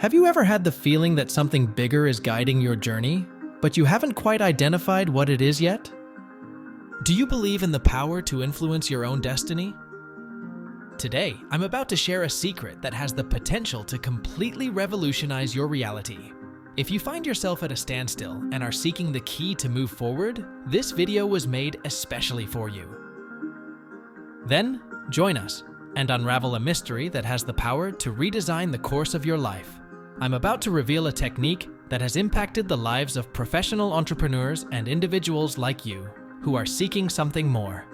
Have you ever had the feeling that something bigger is guiding your journey, but you haven't quite identified what it is yet? Do you believe in the power to influence your own destiny? Today, I'm about to share a secret that has the potential to completely revolutionize your reality. If you find yourself at a standstill and are seeking the key to move forward, this video was made especially for you. Then, join us and unravel a mystery that has the power to redesign the course of your life. I'm about to reveal a technique that has impacted the lives of professional entrepreneurs and individuals like you who are seeking something more.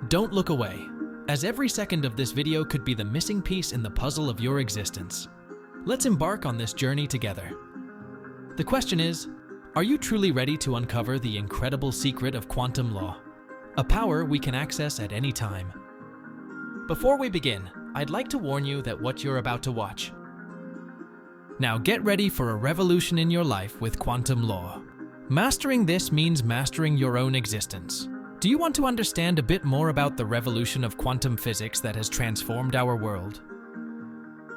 Don't look away, as every second of this video could be the missing piece in the puzzle of your existence. Let's embark on this journey together. The question is, are you truly ready to uncover the incredible secret of quantum law, a power we can access at any time? Before we begin, I'd like to warn you that what you're about to watch. Now get ready for a revolution in your life with quantum law. Mastering this means mastering your own existence. Do you want to understand a bit more about the revolution of quantum physics that has transformed our world?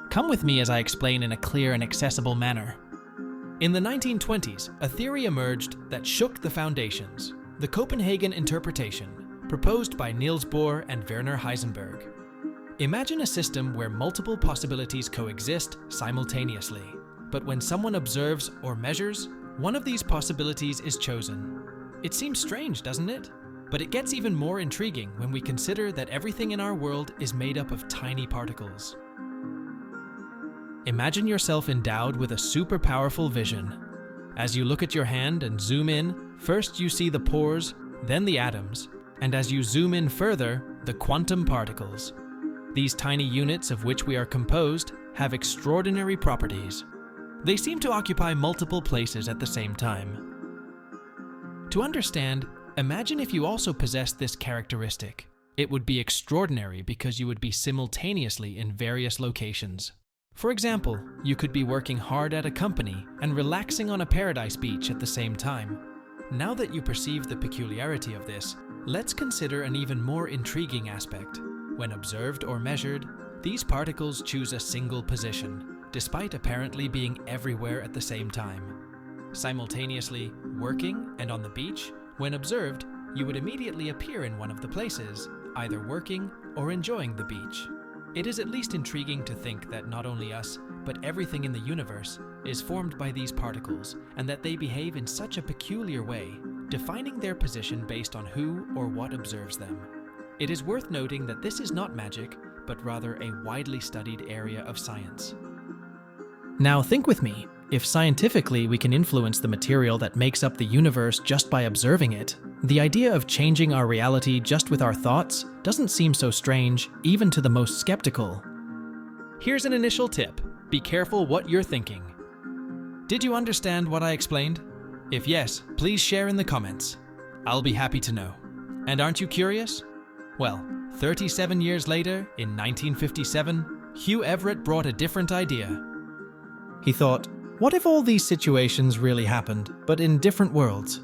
Come with me as I explain in a clear and accessible manner. In the 1920s, a theory emerged that shook the foundations, the Copenhagen interpretation, proposed by Niels Bohr and Werner Heisenberg. Imagine a system where multiple possibilities coexist simultaneously, but when someone observes or measures, one of these possibilities is chosen. It seems strange, doesn't it? But it gets even more intriguing when we consider that everything in our world is made up of tiny particles. Imagine yourself endowed with a super powerful vision. As you look at your hand and zoom in, first you see the pores, then the atoms, and as you zoom in further, the quantum particles. These tiny units of which we are composed have extraordinary properties. They seem to occupy multiple places at the same time. To understand, imagine if you also possessed this characteristic. It would be extraordinary because you would be simultaneously in various locations. For example, you could be working hard at a company and relaxing on a paradise beach at the same time. Now that you perceive the peculiarity of this, let's consider an even more intriguing aspect. When observed or measured, these particles choose a single position, despite apparently being everywhere at the same time. Simultaneously working and on the beach, when observed, you would immediately appear in one of the places, either working or enjoying the beach. It is at least intriguing to think that not only us, but everything in the universe is formed by these particles, and that they behave in such a peculiar way, defining their position based on who or what observes them. It is worth noting that this is not magic, but rather a widely studied area of science. Now think with me, if scientifically we can influence the material that makes up the universe just by observing it, the idea of changing our reality just with our thoughts doesn't seem so strange, even to the most skeptical. Here's an initial tip: be careful what you're thinking. Did you understand what I explained? If yes, please share in the comments. I'll be happy to know. And aren't you curious? Well, 37 years later, in 1957, Hugh Everett brought a different idea. He thought, what if all these situations really happened, but in different worlds?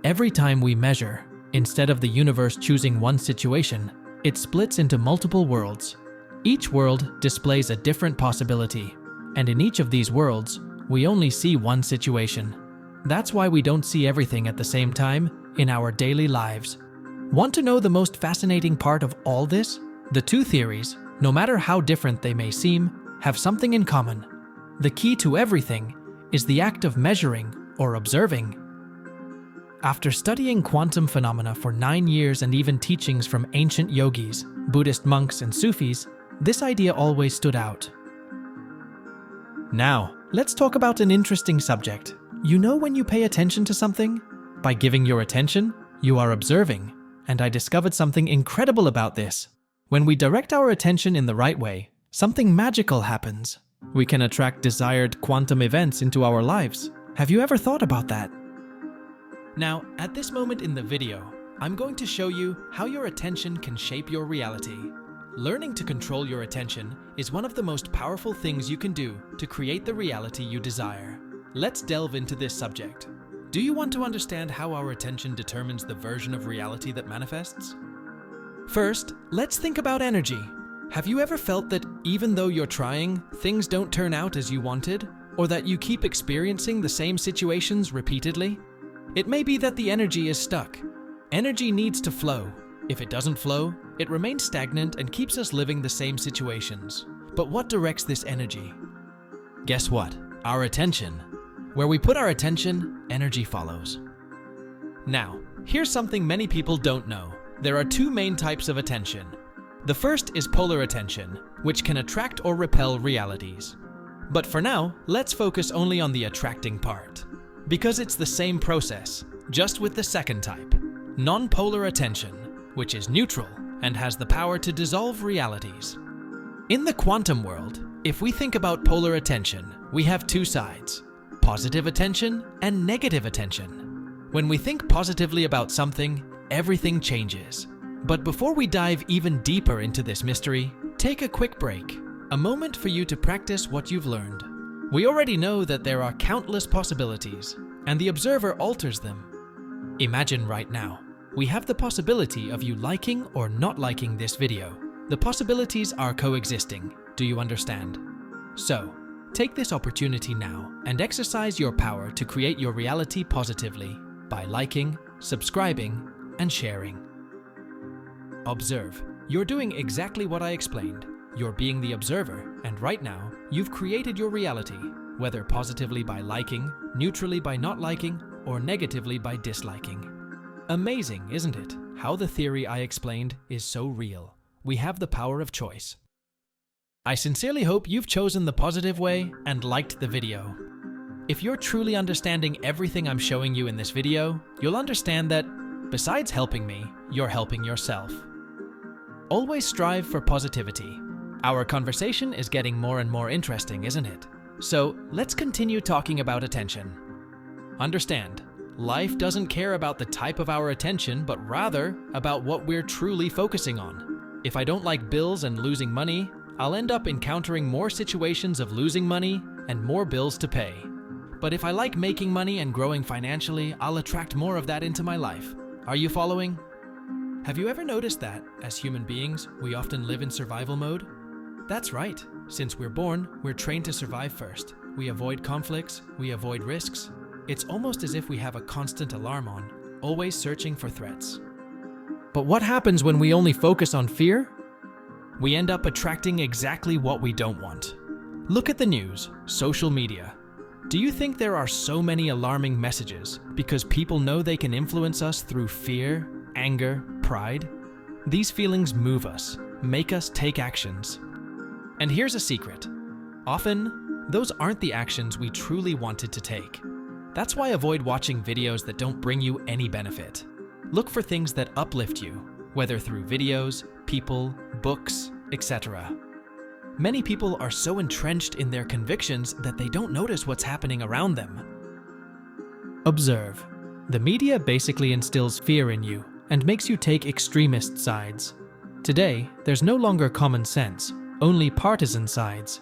Every time we measure, instead of the universe choosing one situation, it splits into multiple worlds. Each world displays a different possibility, and in each of these worlds, we only see one situation. That's why we don't see everything at the same time in our daily lives. Want to know the most fascinating part of all this? The two theories, no matter how different they may seem, have something in common. The key to everything is the act of measuring or observing. After studying quantum phenomena for 9 years and even teachings from ancient yogis, Buddhist monks, and Sufis, this idea always stood out. Now, let's talk about an interesting subject. You know when you pay attention to something? By giving your attention, you are observing. And I discovered something incredible about this. When we direct our attention in the right way, something magical happens. We can attract desired quantum events into our lives. Have you ever thought about that? Now, at this moment in the video, I'm going to show you how your attention can shape your reality. Learning to control your attention is one of the most powerful things you can do to create the reality you desire. Let's delve into this subject. Do you want to understand how our attention determines the version of reality that manifests? First, let's think about energy. Have you ever felt that even though you're trying, things don't turn out as you wanted? Or that you keep experiencing the same situations repeatedly? It may be that the energy is stuck. Energy needs to flow. If it doesn't flow, it remains stagnant and keeps us living the same situations. But what directs this energy? Guess what? Our attention. Where we put our attention, energy follows. Now, here's something many people don't know. There are two main types of attention. The first is polar attention, which can attract or repel realities. But for now, let's focus only on the attracting part. Because it's the same process, just with the second type, non-polar attention, which is neutral and has the power to dissolve realities. In the quantum world, if we think about polar attention, we have two sides, positive attention and negative attention. When we think positively about something, everything changes. But before we dive even deeper into this mystery, take a quick break, a moment for you to practice what you've learned. We already know that there are countless possibilities, and the observer alters them. Imagine right now, we have the possibility of you liking or not liking this video. The possibilities are coexisting. Do you understand? So, take this opportunity now and exercise your power to create your reality positively by liking, subscribing, and sharing. Observe. You're doing exactly what I explained. You're being the observer, and right now, you've created your reality, whether positively by liking, neutrally by not liking, or negatively by disliking. Amazing, isn't it? How the theory I explained is so real. We have the power of choice. I sincerely hope you've chosen the positive way and liked the video. If you're truly understanding everything I'm showing you in this video, you'll understand that, besides helping me, you're helping yourself. Always strive for positivity. Our conversation is getting more and more interesting, isn't it? So let's continue talking about attention. Understand, life doesn't care about the type of our attention, but rather about what we're truly focusing on. If I don't like bills and losing money, I'll end up encountering more situations of losing money and more bills to pay. But if I like making money and growing financially, I'll attract more of that into my life. Are you following? Have you ever noticed that, as human beings, we often live in survival mode? That's right. Since we're born, we're trained to survive first. We avoid conflicts, we avoid risks. It's almost as if we have a constant alarm on, always searching for threats. But what happens when we only focus on fear? We end up attracting exactly what we don't want. Look at the news, social media. Do you think there are so many alarming messages because people know they can influence us through fear, anger, pride? These feelings move us, make us take actions. And here's a secret. Often, those aren't the actions we truly wanted to take. That's why avoid watching videos that don't bring you any benefit. Look for things that uplift you, whether through videos, people, books, etc. Many people are so entrenched in their convictions that they don't notice what's happening around them. Observe. The media basically instills fear in you and makes you take extremist sides. Today, there's no longer common sense, only partisan sides.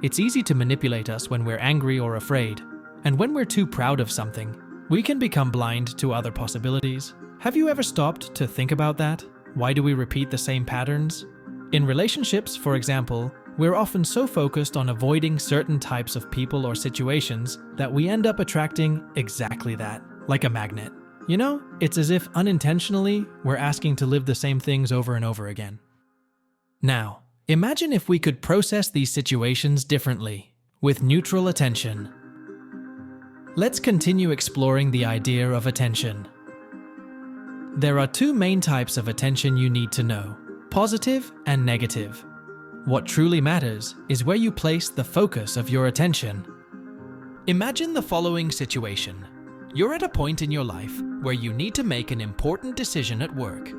It's easy to manipulate us when we're angry or afraid, and when we're too proud of something, we can become blind to other possibilities. Have you ever stopped to think about that? Why do we repeat the same patterns? In relationships, for example, we're often so focused on avoiding certain types of people or situations that we end up attracting exactly that, like a magnet. You know, it's as if unintentionally, we're asking to live the same things over and over again. Now, imagine if we could process these situations differently, with neutral attention. Let's continue exploring the idea of attention. There are two main types of attention you need to know, positive and negative. What truly matters is where you place the focus of your attention. Imagine the following situation. You're at a point in your life where you need to make an important decision at work.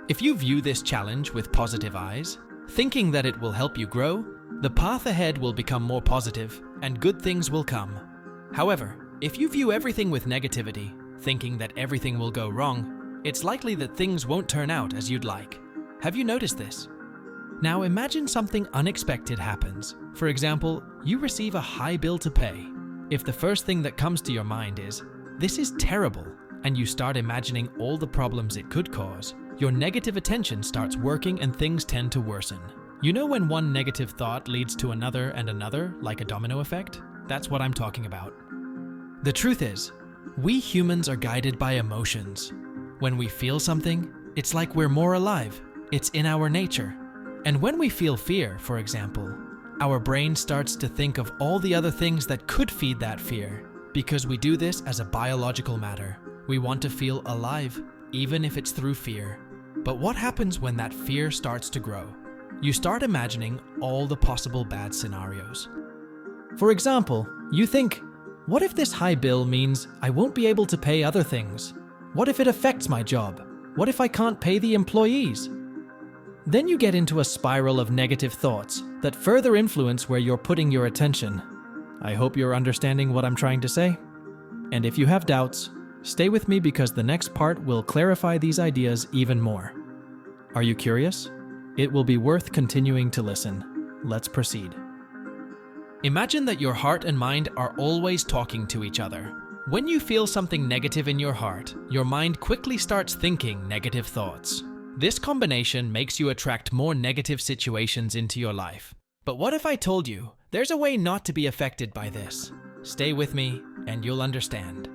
If you view this challenge with positive eyes, thinking that it will help you grow, the path ahead will become more positive and good things will come. However, if you view everything with negativity, thinking that everything will go wrong, it's likely that things won't turn out as you'd like. Have you noticed this? Now imagine something unexpected happens. For example, you receive a high bill to pay. If the first thing that comes to your mind is, "This is terrible," and you start imagining all the problems it could cause, your negative attention starts working and things tend to worsen. You know when one negative thought leads to another and another, like a domino effect? That's what I'm talking about. The truth is, we humans are guided by emotions. When we feel something, it's like we're more alive. It's in our nature. And when we feel fear, for example, our brain starts to think of all the other things that could feed that fear, because we do this as a biological matter. We want to feel alive, even if it's through fear. But what happens when that fear starts to grow? You start imagining all the possible bad scenarios. For example, you think, what if this high bill means I won't be able to pay other things? What if it affects my job? What if I can't pay the employees? Then you get into a spiral of negative thoughts that further influence where you're putting your attention. I hope you're understanding what I'm trying to say. And if you have doubts, stay with me because the next part will clarify these ideas even more. Are you curious? It will be worth continuing to listen. Let's proceed. Imagine that your heart and mind are always talking to each other. When you feel something negative in your heart, your mind quickly starts thinking negative thoughts. This combination makes you attract more negative situations into your life. But what if I told you there's a way not to be affected by this? Stay with me and you'll understand.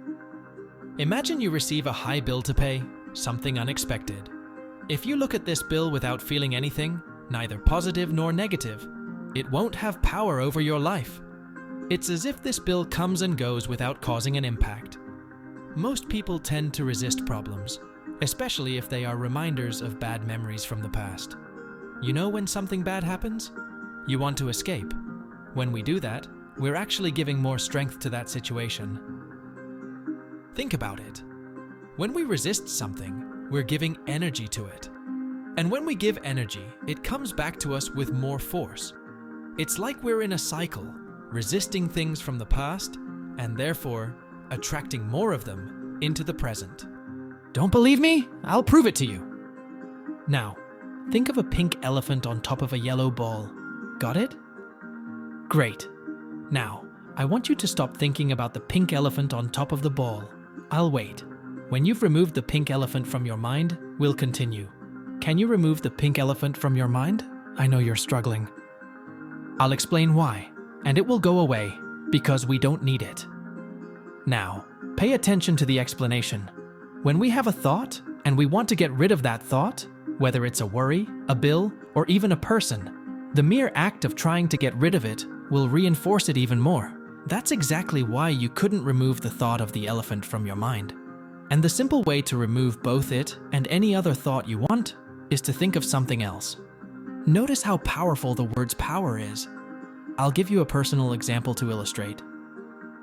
Imagine you receive a high bill to pay, something unexpected. If you look at this bill without feeling anything, neither positive nor negative, it won't have power over your life. It's as if this bill comes and goes without causing an impact. Most people tend to resist problems, especially if they are reminders of bad memories from the past. You know when something bad happens? You want to escape. When we do that, we're actually giving more strength to that situation. Think about it. When we resist something, we're giving energy to it. And when we give energy, it comes back to us with more force. It's like we're in a cycle, resisting things from the past, and therefore attracting more of them into the present. Don't believe me? I'll prove it to you. Now, think of a pink elephant on top of a yellow ball. Got it? Great. Now, I want you to stop thinking about the pink elephant on top of the ball. I'll wait. When you've removed the pink elephant from your mind, we'll continue. Can you remove the pink elephant from your mind? I know you're struggling. I'll explain why, and it will go away because we don't need it. Now, pay attention to the explanation. When we have a thought and we want to get rid of that thought, whether it's a worry, a bill, or even a person, the mere act of trying to get rid of it will reinforce it even more. That's exactly why you couldn't remove the thought of the elephant from your mind. And the simple way to remove both it and any other thought you want is to think of something else. Notice how powerful the word's power is. I'll give you a personal example to illustrate.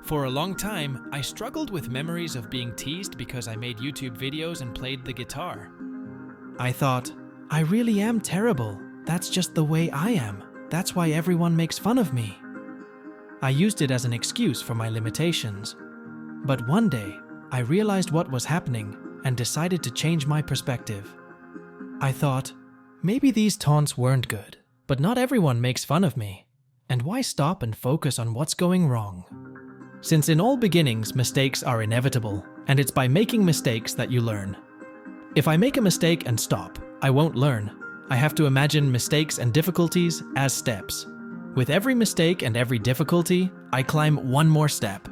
For a long time, I struggled with memories of being teased because I made YouTube videos and played the guitar. I thought, I really am terrible. That's just the way I am. That's why everyone makes fun of me. I used it as an excuse for my limitations. But one day, I realized what was happening and decided to change my perspective. I thought, maybe these taunts weren't good, but not everyone makes fun of me. And why stop and focus on what's going wrong? Since in all beginnings, mistakes are inevitable, and it's by making mistakes that you learn. If I make a mistake and stop, I won't learn. I have to imagine mistakes and difficulties as steps. With every mistake and every difficulty, I climb one more step.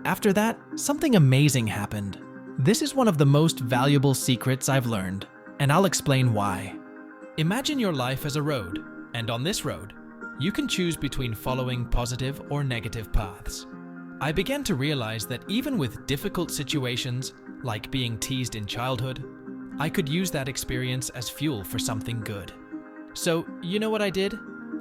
After that, something amazing happened. This is one of the most valuable secrets I've learned, and I'll explain why. Imagine your life as a road, and on this road, you can choose between following positive or negative paths. I began to realize that even with difficult situations, like being teased in childhood, I could use that experience as fuel for something good. So, you know what I did?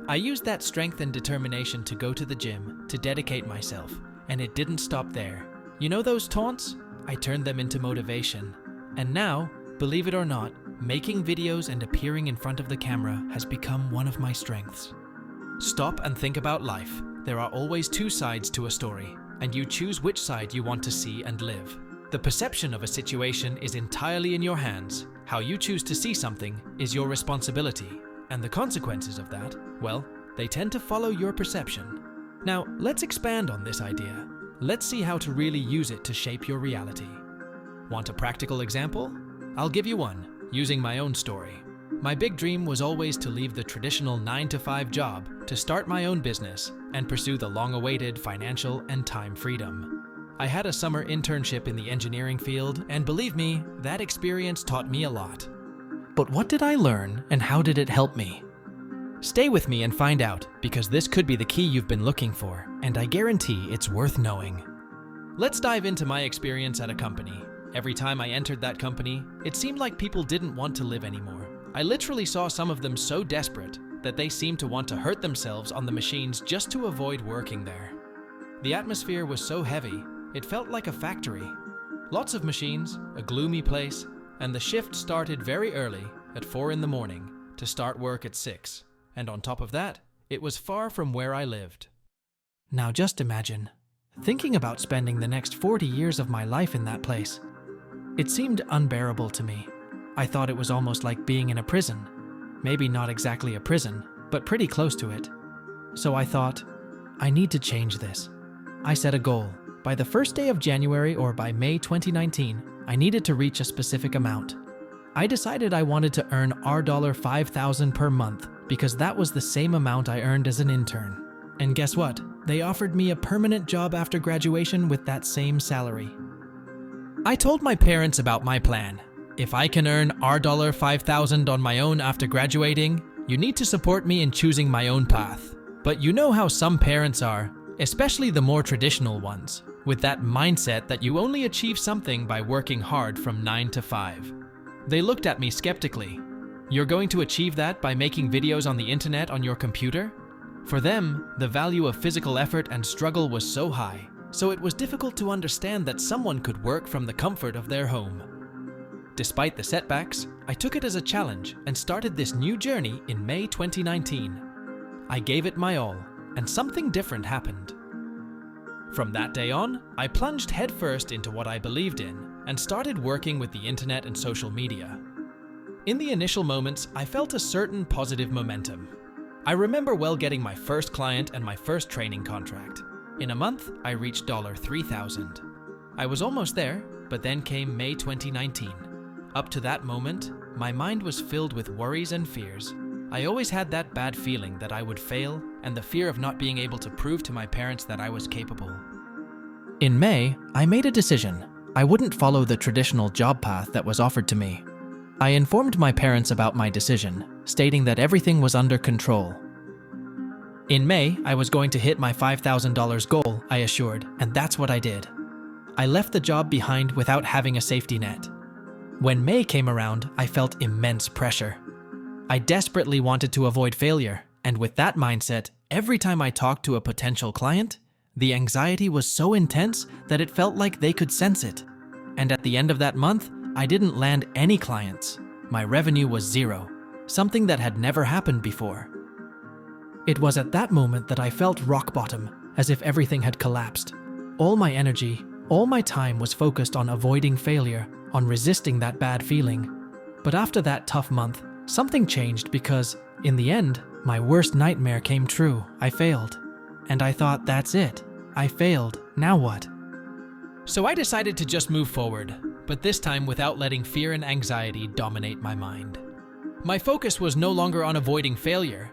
I used that strength and determination to go to the gym, to dedicate myself, and it didn't stop there. You know those taunts? I turned them into motivation. And now, believe it or not, making videos and appearing in front of the camera has become one of my strengths. Stop and think about life. There are always two sides to a story, and you choose which side you want to see and live. The perception of a situation is entirely in your hands. How you choose to see something is your responsibility, and the consequences of that, well, they tend to follow your perception. Now, let's expand on this idea. Let's see how to really use it to shape your reality. Want a practical example? I'll give you one, using my own story. My big dream was always to leave the traditional 9-to-5 job to start my own business and pursue the long-awaited financial and time freedom. I had a summer internship in the engineering field, and believe me, that experience taught me a lot. But what did I learn, and how did it help me? Stay with me and find out, because this could be the key you've been looking for, and I guarantee it's worth knowing. Let's dive into my experience at a company. Every time I entered that company, it seemed like people didn't want to live anymore. I literally saw some of them so desperate that they seemed to want to hurt themselves on the machines just to avoid working there. The atmosphere was so heavy, it felt like a factory. Lots of machines, a gloomy place, and the shift started very early at 4 in the morning to start work at 6. And on top of that, it was far from where I lived. Now just imagine, thinking about spending the next 40 years of my life in that place. It seemed unbearable to me. I thought it was almost like being in a prison. Maybe not exactly a prison, but pretty close to it. So I thought, I need to change this. I set a goal. By the first day of January or by May 2019, I needed to reach a specific amount. I decided I wanted to earn $5,000 per month because that was the same amount I earned as an intern. And guess what? They offered me a permanent job after graduation with that same salary. I told my parents about my plan. If I can earn $5,000 on my own after graduating, you need to support me in choosing my own path. But you know how some parents are, especially the more traditional ones, with that mindset that you only achieve something by working hard from 9 to 5. They looked at me skeptically. You're going to achieve that by making videos on the internet on your computer? For them, the value of physical effort and struggle was so high, so it was difficult to understand that someone could work from the comfort of their home. Despite the setbacks, I took it as a challenge and started this new journey in May 2019. I gave it my all, and something different happened. From that day on, I plunged headfirst into what I believed in and started working with the internet and social media. In the initial moments, I felt a certain positive momentum. I remember well getting my first client and my first training contract. In a month, I reached $3,000. I was almost there, but then came May 2019. Up to that moment, my mind was filled with worries and fears. I always had that bad feeling that I would fail and the fear of not being able to prove to my parents that I was capable. In May, I made a decision. I wouldn't follow the traditional job path that was offered to me. I informed my parents about my decision, stating that everything was under control. In May, I was going to hit my $5,000 goal, I assured, and that's what I did. I left the job behind without having a safety net. When May came around, I felt immense pressure. I desperately wanted to avoid failure, and with that mindset, every time I talked to a potential client, the anxiety was so intense that it felt like they could sense it. And at the end of that month, I didn't land any clients. My revenue was zero, something that had never happened before. It was at that moment that I felt rock bottom, as if everything had collapsed. All my energy, all my time was focused on avoiding failure, on resisting that bad feeling. But after that tough month, something changed because, in the end, my worst nightmare came true. I failed. And I thought, that's it. I failed. Now what? So I decided to just move forward, but this time without letting fear and anxiety dominate my mind. My focus was no longer on avoiding failure,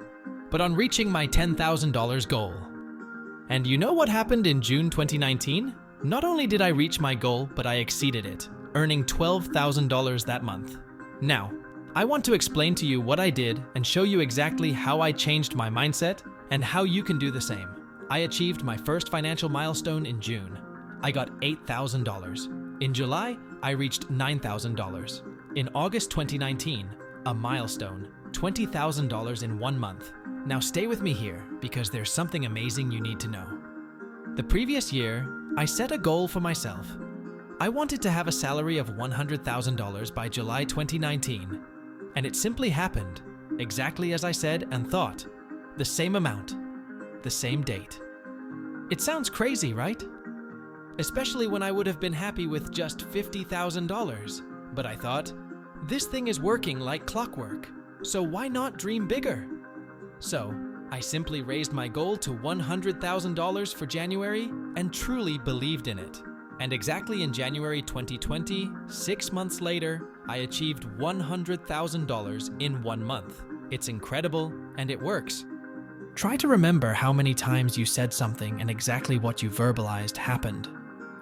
but on reaching my $10,000 goal. And you know what happened in June 2019? Not only did I reach my goal, but I exceeded it, earning $12,000 that month. Now, I want to explain to you what I did and show you exactly how I changed my mindset and how you can do the same. I achieved my first financial milestone in June. I got $8,000. In July, I reached $9,000. In August 2019, a milestone, $20,000 in 1 month. Now stay with me here because there's something amazing you need to know. The previous year, I set a goal for myself. I wanted to have a salary of $100,000 by July 2019, and it simply happened, exactly as I said and thought. The same amount, the same date. It sounds crazy, right? Especially when I would have been happy with just $50,000. But I thought, this thing is working like clockwork, so why not dream bigger? So, I simply raised my goal to $100,000 for January and truly believed in it. And exactly in January 2020, 6 months later, I achieved $100,000 in 1 month. It's incredible, and it works. Try to remember how many times you said something and exactly what you verbalized happened.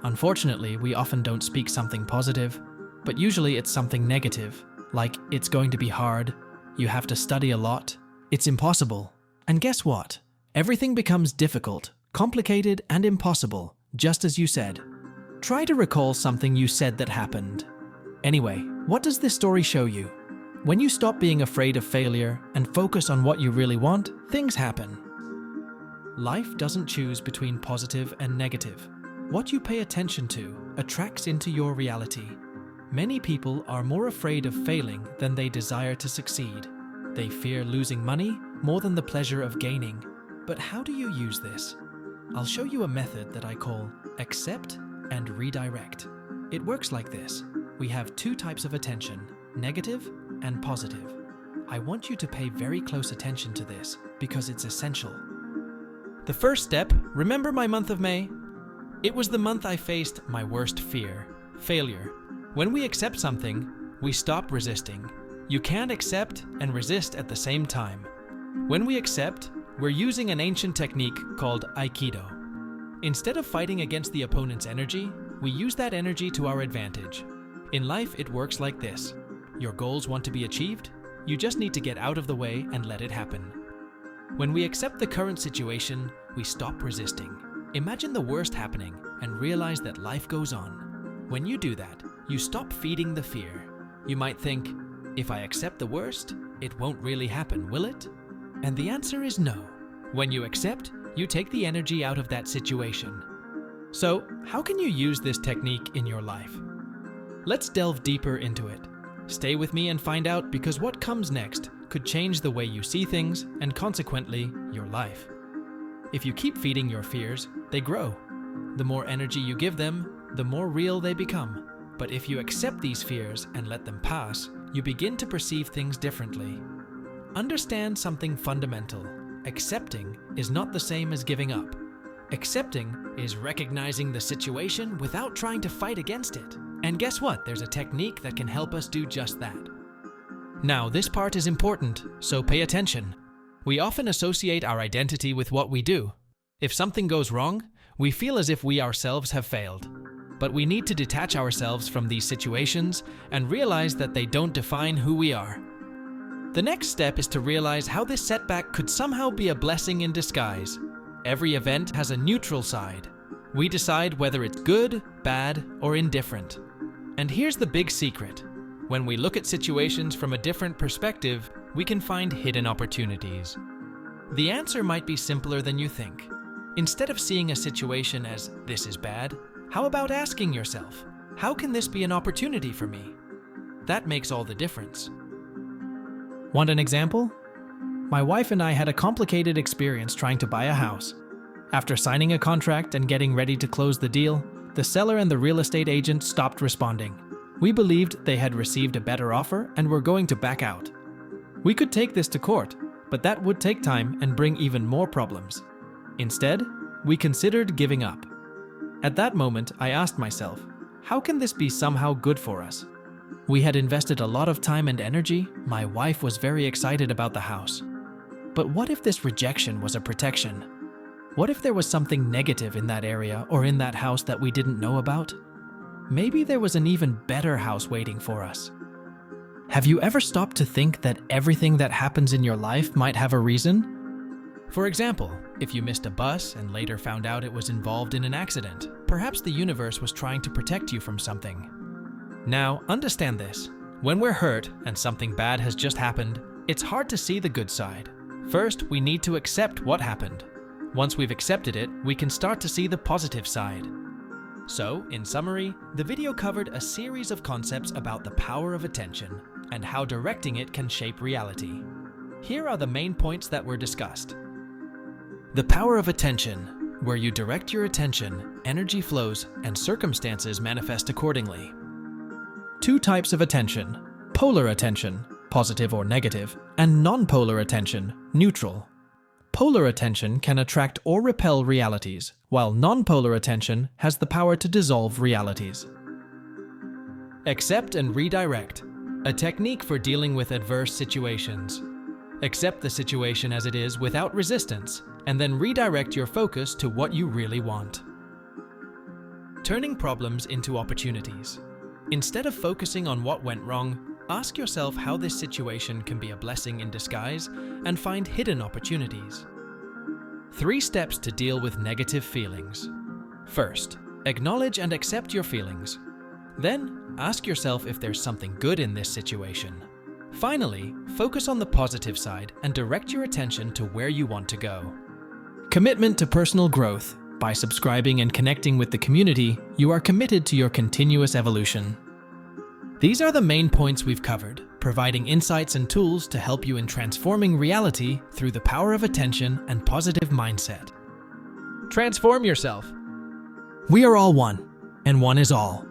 Unfortunately, we often don't speak something positive, but usually it's something negative, like it's going to be hard, you have to study a lot, it's impossible. And guess what? Everything becomes difficult, complicated, and impossible, just as you said. Try to recall something you said that happened. Anyway, what does this story show you? When you stop being afraid of failure and focus on what you really want, things happen. Life doesn't choose between positive and negative. What you pay attention to attracts into your reality. Many people are more afraid of failing than they desire to succeed. They fear losing money more than the pleasure of gaining. But how do you use this? I'll show you a method that I call accept and redirect. It works like this. We have 2 types of attention, negative and positive. I want you to pay very close attention to this because it's essential. The first step, remember my month of May? It was the month I faced my worst fear, failure. When we accept something, we stop resisting. You can't accept and resist at the same time. When we accept, we're using an ancient technique called Aikido. Instead of fighting against the opponent's energy, we use that energy to our advantage. In life, it works like this. Your goals want to be achieved, you just need to get out of the way and let it happen. When we accept the current situation, we stop resisting. Imagine the worst happening and realize that life goes on. When you do that, you stop feeding the fear. You might think, if I accept the worst, it won't really happen, will it? And the answer is no. When you accept, you take the energy out of that situation. So, how can you use this technique in your life? Let's delve deeper into it. Stay with me and find out, because what comes next could change the way you see things and consequently your life. If you keep feeding your fears, they grow. The more energy you give them, the more real they become. But if you accept these fears and let them pass, you begin to perceive things differently. Understand something fundamental. Accepting is not the same as giving up. Accepting is recognizing the situation without trying to fight against it. And guess what? There's a technique that can help us do just that. Now, this part is important, so pay attention. We often associate our identity with what we do. If something goes wrong, we feel as if we ourselves have failed. But we need to detach ourselves from these situations and realize that they don't define who we are. The next step is to realize how this setback could somehow be a blessing in disguise. Every event has a neutral side. We decide whether it's good, bad, or indifferent. And here's the big secret. When we look at situations from a different perspective, we can find hidden opportunities. The answer might be simpler than you think. Instead of seeing a situation as, this is bad, how about asking yourself, how can this be an opportunity for me? That makes all the difference. Want an example? My wife and I had a complicated experience trying to buy a house. After signing a contract and getting ready to close the deal, the seller and the real estate agent stopped responding. We believed they had received a better offer and were going to back out. We could take this to court, but that would take time and bring even more problems. Instead, we considered giving up. At that moment, I asked myself, how can this be somehow good for us? We had invested a lot of time and energy. My wife was very excited about the house. But what if this rejection was a protection? What if there was something negative in that area or in that house that we didn't know about? Maybe there was an even better house waiting for us. Have you ever stopped to think that everything that happens in your life might have a reason? For example, if you missed a bus and later found out it was involved in an accident, perhaps the universe was trying to protect you from something. Now, understand this. When we're hurt and something bad has just happened, it's hard to see the good side. First, we need to accept what happened. Once we've accepted it, we can start to see the positive side. So, in summary, the video covered a series of concepts about the power of attention and how directing it can shape reality. Here are the main points that were discussed. The power of attention. Where you direct your attention, energy flows and circumstances manifest accordingly. 2 types of attention: polar attention, positive or negative, and non-polar attention, neutral. Polar attention can attract or repel realities, while non-polar attention has the power to dissolve realities. Accept and redirect, a technique for dealing with adverse situations. Accept the situation as it is without resistance, and then redirect your focus to what you really want. Turning problems into opportunities. Instead of focusing on what went wrong, ask yourself how this situation can be a blessing in disguise and find hidden opportunities. 3 steps to deal with negative feelings. First, acknowledge and accept your feelings. Then, ask yourself if there's something good in this situation. Finally, focus on the positive side and direct your attention to where you want to go. Commitment to personal growth. By subscribing and connecting with the community, you are committed to your continuous evolution. These are the main points we've covered, providing insights and tools to help you in transforming reality through the power of attention and positive mindset. Transform yourself. We are all one, and one is all.